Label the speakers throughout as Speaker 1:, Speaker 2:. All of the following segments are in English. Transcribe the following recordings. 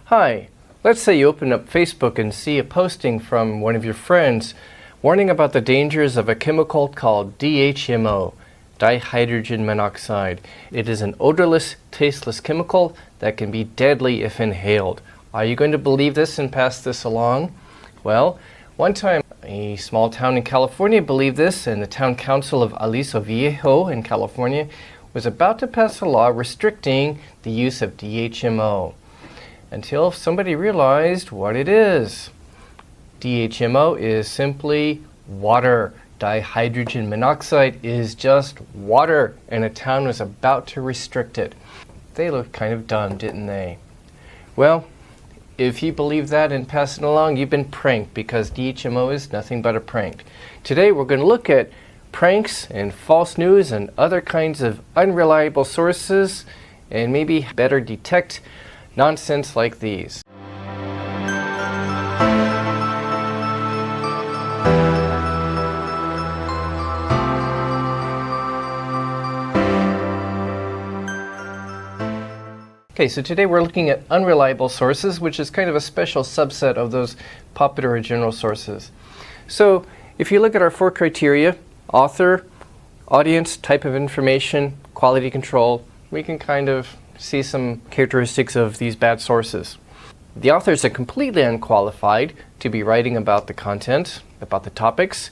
Speaker 1: Hi, let's say you open up Facebook and see a posting from one of your friends warning about the dangers of a chemical called DHMO, dihydrogen monoxide. It is an odorless, tasteless chemical that can be deadly if inhaled. Are you going to believe this and pass this along? Well, one time a small town in California believed this, and the town council of Aliso Viejo in California was about to pass a law restricting the use of DHMO. Until somebody realized what it is. DHMO is simply water. Dihydrogen monoxide is just water, and a town was about to restrict it. They looked kind of dumb, didn't they? Well, if you believe that and pass it along, you've been pranked, because DHMO is nothing but a prank. Today we're going to look at pranks and false news and other kinds of unreliable sources, and maybe better detect nonsense like these. Okay, so today we're looking at unreliable sources, which is kind of a special subset of those popular or general sources. So if you look at our 4 criteria, author, audience, type of information, quality control, we can kind of see some characteristics of these bad sources. The authors are completely unqualified to be writing about the content, about the topics,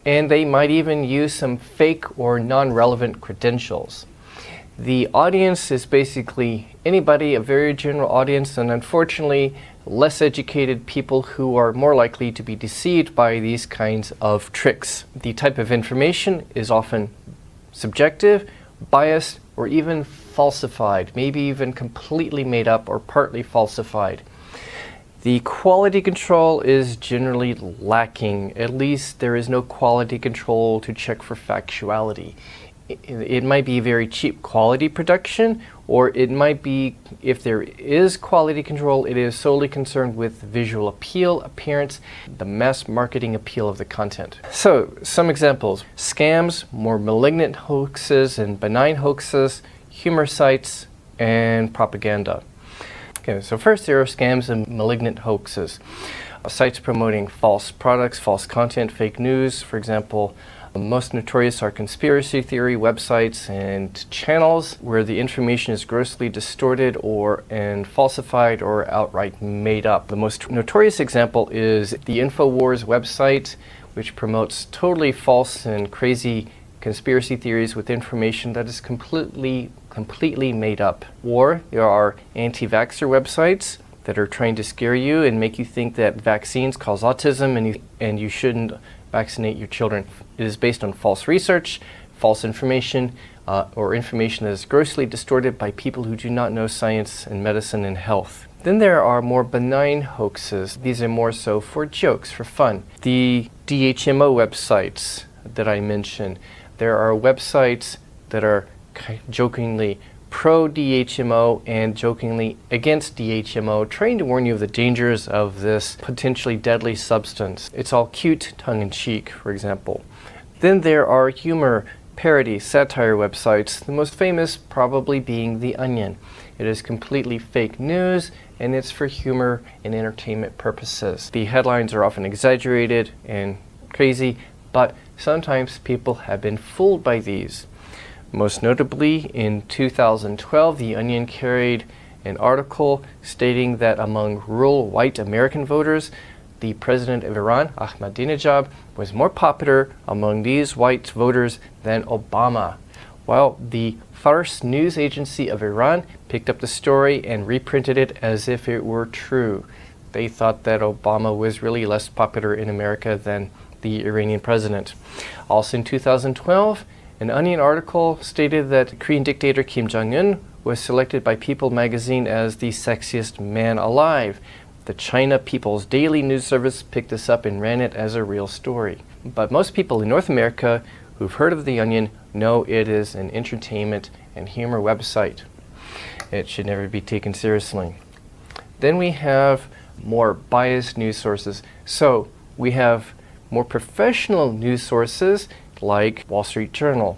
Speaker 1: and they might even use some fake or non-relevant credentials. The audience is basically anybody, a very general audience, and unfortunately less educated people who are more likely to be deceived by these kinds of tricks. The type of information is often subjective, biased, or even falsified, maybe even completely made up or partly falsified. The quality control is generally lacking. At least there is no quality control to check for factuality. It might be very cheap quality production, or it might be, if there is quality control, it is solely concerned with visual appeal, appearance, the mass marketing appeal of the content. So, some examples: scams, more malignant hoaxes and benign hoaxes, humor sites, and propaganda. Okay, so first there are scams and malignant hoaxes. Sites promoting false products, false content, fake news, for example. Most notorious are conspiracy theory websites and channels where the information is grossly distorted and falsified or outright made up. The most notorious example is the InfoWars website, which promotes totally false and crazy conspiracy theories with information that is completely made up. Or there are anti-vaxxer websites that are trying to scare you and make you think that vaccines cause autism and you shouldn't vaccinate your children. It is based on false research, false information, or information that is grossly distorted by people who do not know science and medicine and health. Then there are more benign hoaxes. These are more so for jokes, for fun. The DHMO websites that I mentioned. There are websites that are jokingly pro-DHMO and jokingly against DHMO, trying to warn you of the dangers of this potentially deadly substance. It's all cute, tongue-in-cheek, for example. Then there are humor, parody, satire websites, the most famous probably being The Onion. It is completely fake news, and it's for humor and entertainment purposes. The headlines are often exaggerated and crazy, but sometimes people have been fooled by these. Most notably, in 2012, The Onion carried an article stating that among rural white American voters, the president of Iran, Ahmadinejad, was more popular among these white voters than Obama. Well, the Fars news agency of Iran picked up the story and reprinted it as if it were true. They thought that Obama was really less popular in America than the Iranian president. Also in 2012, an Onion article stated that Korean dictator Kim Jong-un was selected by People magazine as the sexiest man alive. The China People's Daily News Service picked this up and ran it as a real story. But most people in North America who've heard of The Onion know it is an entertainment and humor website. It should never be taken seriously. Then we have more biased news sources. So we have more professional news sources like Wall Street Journal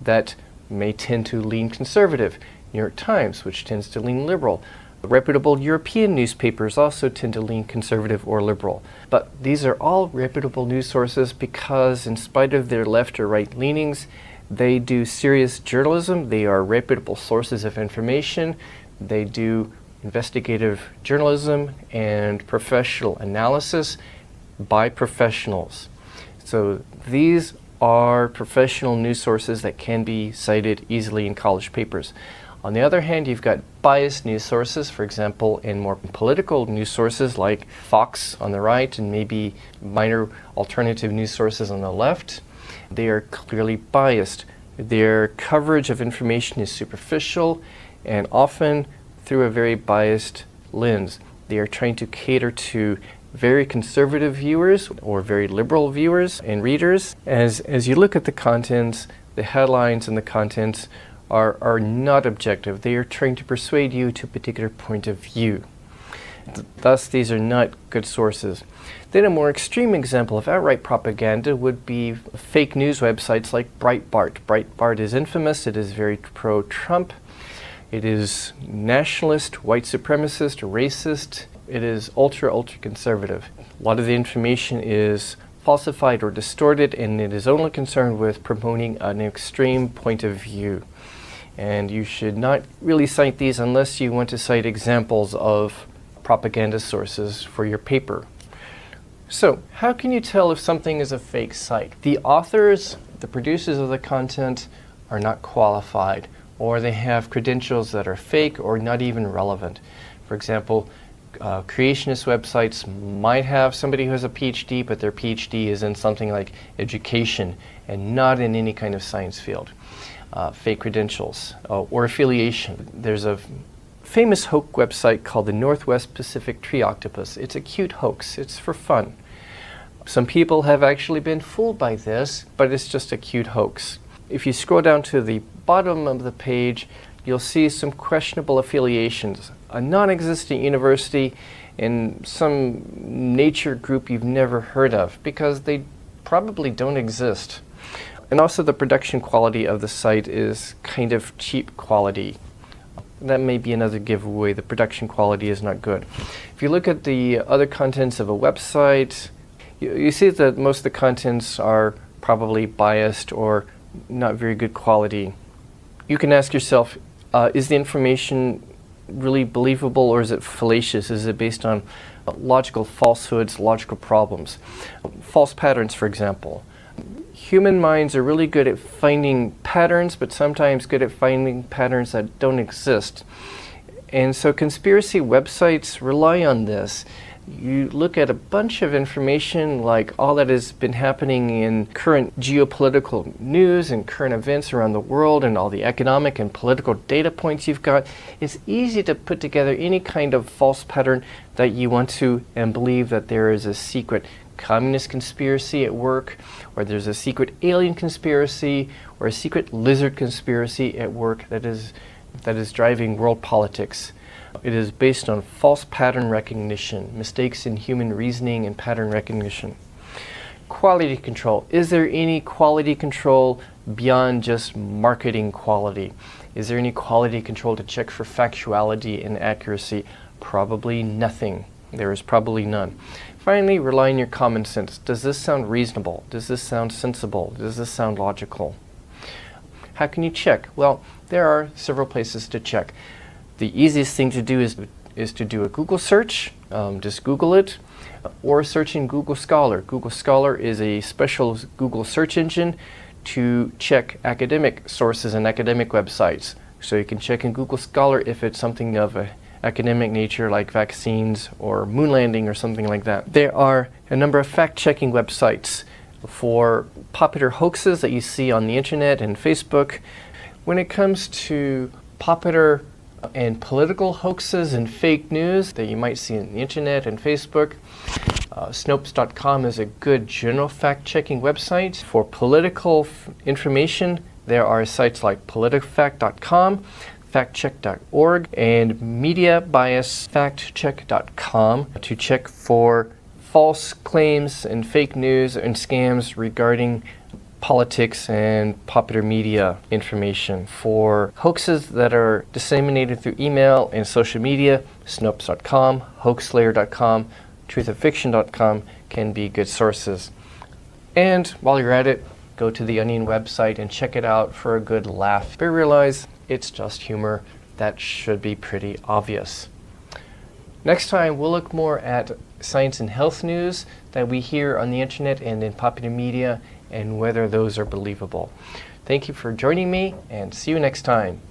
Speaker 1: that may tend to lean conservative, New York Times, which tends to lean liberal, Reputable European newspapers also tend to lean conservative or liberal. But these are all reputable news sources because, in spite of their left or right leanings, they do serious journalism. They are reputable sources of information. They do investigative journalism and professional analysis by professionals. So these are professional news sources that can be cited easily in college papers. On the other hand, you've got biased news sources, for example, in more political news sources like Fox on the right and maybe minor alternative news sources on the left. They are clearly biased. Their coverage of information is superficial and often through a very biased lens. They are trying to cater to very conservative viewers or very liberal viewers and readers. As you look at the contents, the headlines and the contents are not objective. They are trying to persuade you to a particular point of view. Thus, these are not good sources. Then a more extreme example of outright propaganda would be fake news websites like Breitbart. Breitbart is infamous. It is very pro-Trump. It is nationalist, white supremacist, racist. It is ultra conservative. A lot of the information is falsified or distorted, and it is only concerned with promoting an extreme point of view. And you should not really cite these unless you want to cite examples of propaganda sources for your paper. So, how can you tell if something is a fake site? The authors, the producers of the content are not qualified, or they have credentials that are fake or not even relevant. For example, creationist websites might have somebody who has a PhD, but their PhD is in something like education and not in any kind of science field. Fake credentials or affiliation. There's a famous hoax website called the Northwest Pacific Tree Octopus. It's a cute hoax. It's for fun. Some people have actually been fooled by this, but it's just a cute hoax. If you scroll down to the bottom of the page, you'll see some questionable affiliations. A non-existent university and some nature group you've never heard of because they probably don't exist. And also the production quality of the site is kind of cheap quality. That may be another giveaway. The production quality is not good. If you look at the other contents of a website, you see that most of the contents are probably biased or not very good quality. You can ask yourself, is the information really believable or is it fallacious? Is it based on logical falsehoods, logical problems? False patterns, for example. Human minds are really good at finding patterns, but sometimes good at finding patterns that don't exist. And so conspiracy websites rely on this. You look at a bunch of information like all that has been happening in current geopolitical news and current events around the world and all the economic and political data points you've got. It's easy to put together any kind of false pattern that you want to and believe that there is a secret communist conspiracy at work, or there's a secret alien conspiracy, or a secret lizard conspiracy at work that is driving world politics. It is based on false pattern recognition, mistakes in human reasoning and pattern recognition. Quality control. Is there any quality control beyond just marketing quality? Is there any quality control to check for factuality and accuracy? Probably nothing. There is probably none. Finally, rely on your common sense. Does this sound reasonable? Does this sound sensible? Does this sound logical? How can you check? Well, there are several places to check. The easiest thing to do is to do a Google search. Just Google it, or search in Google Scholar. Google Scholar is a special Google search engine to check academic sources and academic websites. So you can check in Google Scholar if it's something of a academic nature like vaccines or moon landing or something like that. There are a number of fact-checking websites for popular hoaxes that you see on the internet and Facebook. When it comes to popular and political hoaxes and fake news that you might see on the internet and Facebook, Snopes.com is a good general fact-checking website. For political information, there are sites like PolitiFact.com, factcheck.org, and mediabiasfactcheck.com to check for false claims and fake news and scams regarding politics and popular media information. For hoaxes that are disseminated through email and social media, Snopes.com, hoaxslayer.com, truthoffiction.com can be good sources. And while you're at it, go to the Onion website and check it out for a good laugh. But realize it's just humor. That should be pretty obvious. Next time, we'll look more at science and health news that we hear on the internet and in popular media and whether those are believable. Thank you for joining me, and see you next time.